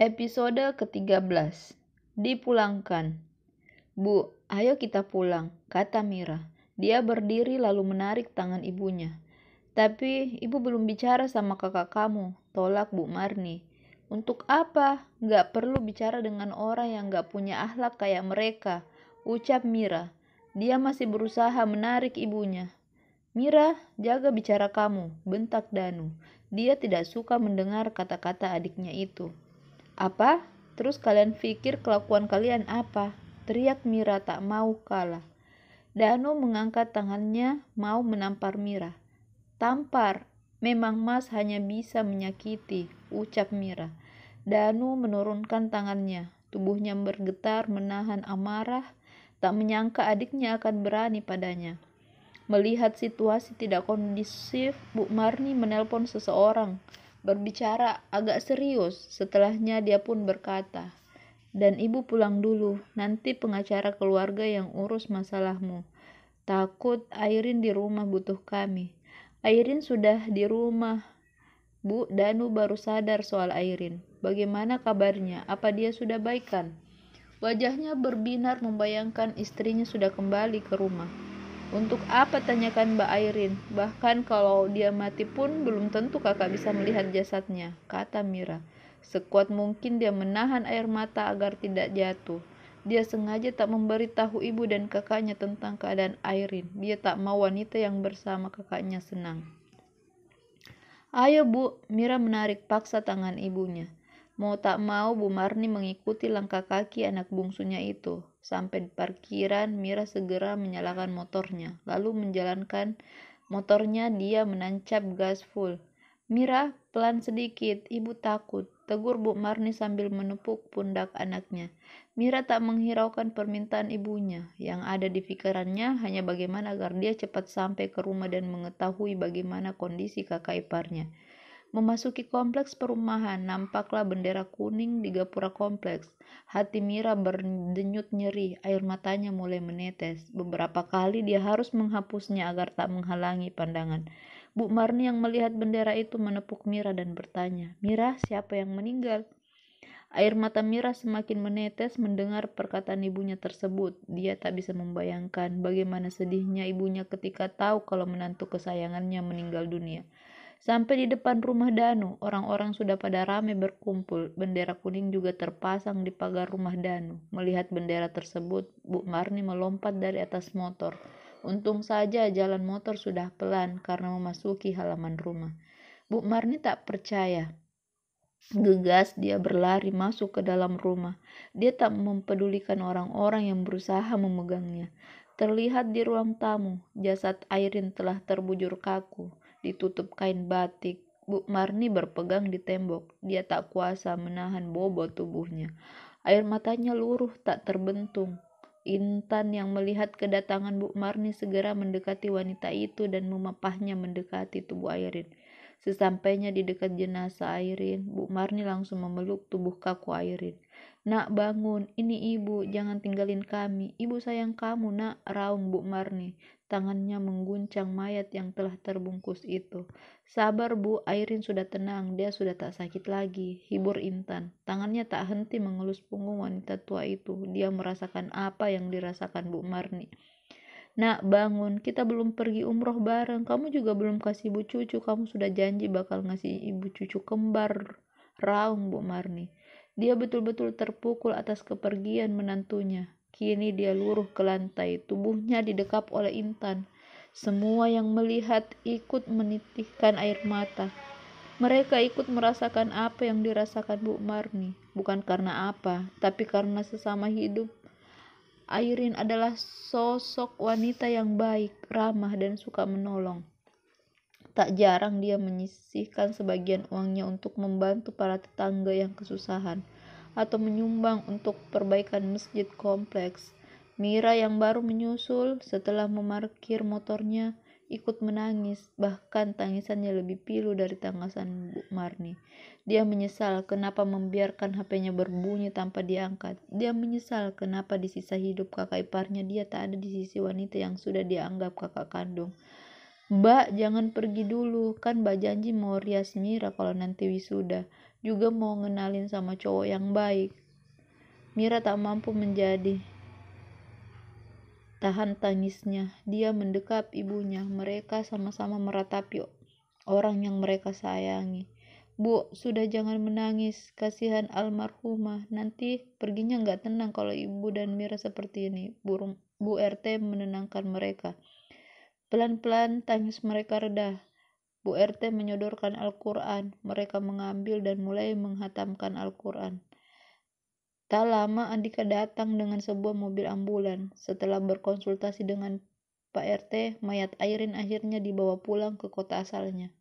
Episode ke-13. Dipulangkan. Bu, ayo kita pulang, kata Mira. Dia berdiri lalu menarik tangan ibunya. Tapi ibu belum bicara sama kakak kamu, tolak Bu Marni. Untuk apa? Gak perlu bicara dengan orang yang gak punya akhlak kayak mereka, ucap Mira. Dia masih berusaha menarik ibunya. Mira, jaga bicara kamu, bentak Danu. Dia tidak suka mendengar kata-kata adiknya itu. Apa? Terus kalian pikir kelakuan kalian apa? Teriak Mira tak mau kalah. Danu mengangkat tangannya mau menampar Mira. Tampar, memang Mas hanya bisa menyakiti, ucap Mira. Danu menurunkan tangannya, tubuhnya bergetar menahan amarah, tak menyangka adiknya akan berani padanya. Melihat situasi tidak kondusif, Bu Marni menelpon seseorang. Berbicara agak serius, setelahnya dia pun berkata, "Dan ibu pulang dulu, nanti pengacara keluarga yang urus masalahmu. Takut Airin di rumah butuh kami." Airin sudah di rumah, Bu. Danu baru sadar soal Airin. Bagaimana kabarnya? Apa dia sudah baikan? Wajahnya berbinar membayangkan istrinya sudah kembali ke rumah. Untuk apa, tanyakan Mbak Airin. Bahkan kalau dia mati pun belum tentu kakak bisa melihat jasadnya, kata Mira. Sekuat mungkin dia menahan air mata agar tidak jatuh. Dia sengaja tak memberitahu ibu dan kakaknya tentang keadaan Airin. Dia tak mau wanita yang bersama kakaknya senang. Ayo Bu, Mira menarik paksa tangan ibunya. Mau tak mau Bu Marni mengikuti langkah kaki anak bungsunya itu. Sampai di parkiran, Mira segera menyalakan motornya. Lalu menjalankan motornya, dia menancap gas full. Mira, pelan sedikit, ibu takut, tegur Bu Marni sambil menepuk pundak anaknya. Mira tak menghiraukan permintaan ibunya. Yang ada di pikirannya hanya bagaimana agar dia cepat sampai ke rumah dan mengetahui bagaimana kondisi kakak iparnya. Memasuki kompleks perumahan, nampaklah bendera kuning di gapura kompleks. Hati Mira berdenyut nyeri, air matanya mulai menetes. Beberapa kali dia harus menghapusnya agar tak menghalangi pandangan. Bu Marni yang melihat bendera itu menepuk Mira dan bertanya, "Mira, siapa yang meninggal?" Air mata Mira semakin menetes mendengar perkataan ibunya tersebut. Dia tak bisa membayangkan bagaimana sedihnya ibunya ketika tahu kalau menantu kesayangannya meninggal dunia. Sampai di depan rumah Danu, orang-orang sudah pada ramai berkumpul. Bendera kuning juga terpasang di pagar rumah Danu. Melihat bendera tersebut, Bu Marni melompat dari atas motor. Untung saja jalan motor sudah pelan karena memasuki halaman rumah. Bu Marni tak percaya. Gegas dia berlari masuk ke dalam rumah. Dia tak mempedulikan orang-orang yang berusaha memegangnya. Terlihat di ruang tamu, jasad Airin telah terbujur kaku, ditutup kain batik. Bu Marni berpegang di tembok. Dia tak kuasa menahan bobot tubuhnya. Air matanya luruh tak terbentung. Intan yang melihat kedatangan Bu Marni segera mendekati wanita itu dan memapahnya mendekati tubuh Airin. Sesampainya di dekat jenazah Airin, Bu Marni langsung memeluk tubuh kaku Airin. "Nak, bangun, ini ibu, jangan tinggalin kami. Ibu sayang kamu, nak," raung Bu Marni. Tangannya mengguncang mayat yang telah terbungkus itu. "Sabar Bu, Airin sudah tenang, dia sudah tak sakit lagi," hibur Intan. Tangannya tak henti mengelus punggung wanita tua itu. Dia merasakan apa yang dirasakan Bu Marni. "Nak, bangun, kita belum pergi umroh bareng, kamu juga belum kasih ibu cucu, kamu sudah janji bakal ngasih ibu cucu kembar," raung Bu Marni. Dia betul-betul terpukul atas kepergian menantunya. Kini dia luruh ke lantai, tubuhnya didekap oleh Intan. Semua yang melihat ikut menitikkan air mata. Mereka ikut merasakan apa yang dirasakan Bu Marni. Bukan karena apa, tapi karena sesama hidup. Airin adalah sosok wanita yang baik, ramah, dan suka menolong. Tak jarang dia menyisihkan sebagian uangnya untuk membantu para tetangga yang kesusahan atau menyumbang untuk perbaikan masjid kompleks. Mira yang baru menyusul setelah memarkir motornya ikut menangis, bahkan tangisannya lebih pilu dari tangisan Bu Marni. Dia menyesal kenapa membiarkan HP-nya berbunyi tanpa diangkat. Dia menyesal kenapa di sisa hidup kakak iparnya dia tak ada di sisi wanita yang sudah dianggap kakak kandung. Mbak, jangan pergi dulu. Kan Mbak janji mau rias Mira kalau nanti wisuda. Juga mau ngenalin sama cowok yang baik. Mira tak mampu menjadi tahan tangisnya. Dia mendekap ibunya. Mereka sama-sama meratapi orang yang mereka sayangi. Bu, sudah jangan menangis. Kasihan almarhumah. Nanti perginya nggak tenang kalau ibu dan Mira seperti ini. Bu RT menenangkan mereka. Pelan-pelan tangis mereka reda. Bu RT menyodorkan Al-Quran. Mereka mengambil dan mulai menghatamkan Al-Quran. Tak lama Andika datang dengan sebuah mobil ambulan. Setelah berkonsultasi dengan Pak RT, mayat Airin akhirnya dibawa pulang ke kota asalnya.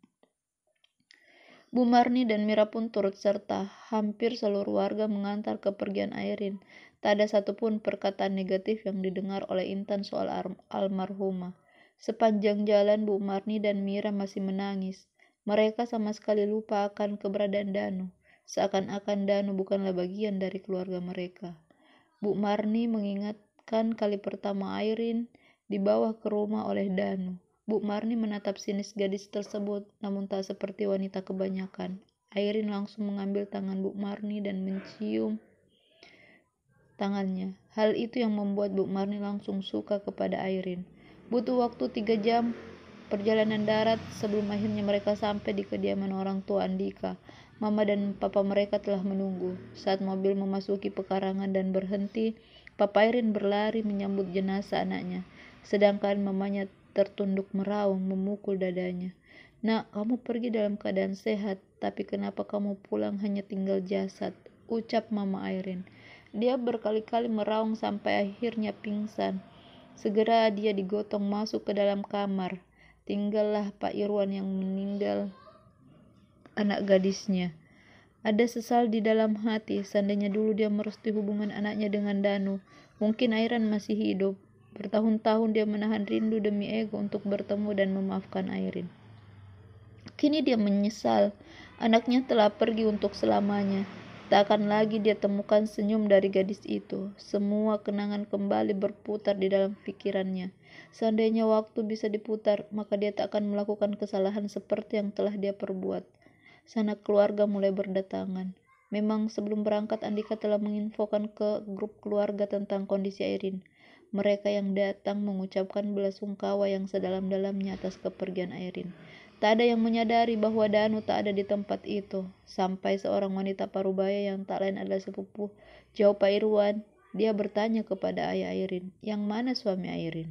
Bu Marni dan Mira pun turut serta. Hampir seluruh warga mengantar kepergian Airin. Tak ada satupun perkataan negatif yang didengar oleh Intan soal almarhumah. Sepanjang jalan Bu Marni dan Mira masih menangis. Mereka sama sekali lupa akan keberadaan Danu. Seakan-akan Danu bukanlah bagian dari keluarga mereka. Bu Marni mengingatkan kali pertama Airin dibawa ke rumah oleh Danu. Bu Marni menatap sinis gadis tersebut, namun tak seperti wanita kebanyakan. Airin langsung mengambil tangan Bu Marni dan mencium tangannya. Hal itu yang membuat Bu Marni langsung suka kepada Airin. Butuh waktu 3 jam perjalanan darat sebelum akhirnya mereka sampai di kediaman orang tua Andika. Mama dan papa mereka telah menunggu. Saat mobil memasuki pekarangan dan berhenti, Papa Airin berlari menyambut jenazah anaknya, sedangkan mamanya tertunduk meraung memukul dadanya. Nak, kamu pergi dalam keadaan sehat, tapi kenapa kamu pulang hanya tinggal jasad? Ucap Mama Airin. Dia berkali-kali meraung sampai akhirnya pingsan. Segera dia digotong masuk ke dalam kamar. Tinggallah Pak Irwan yang meninggal anak gadisnya. Ada sesal di dalam hati. Seandainya dulu dia merestui hubungan anaknya dengan Danu, mungkin Airin masih hidup. Bertahun-tahun dia menahan rindu demi ego untuk bertemu dan memaafkan Airin. Kini dia menyesal. Anaknya telah pergi untuk selamanya. Tak akan lagi dia temukan senyum dari gadis itu. Semua kenangan kembali berputar di dalam pikirannya. Seandainya waktu bisa diputar, maka dia tak akan melakukan kesalahan seperti yang telah dia perbuat. Sanak keluarga mulai berdatangan. Memang sebelum berangkat Andika telah menginfokan ke grup keluarga tentang kondisi Airin. Mereka yang datang mengucapkan belasungkawa yang sedalam-dalamnya atas kepergian Airin. Tak ada yang menyadari bahwa Danu tak ada di tempat itu. Sampai seorang wanita parubaya yang tak lain adalah sepupu jauh Pak Irwan. Dia bertanya kepada ayah Airin, yang mana suami Airin?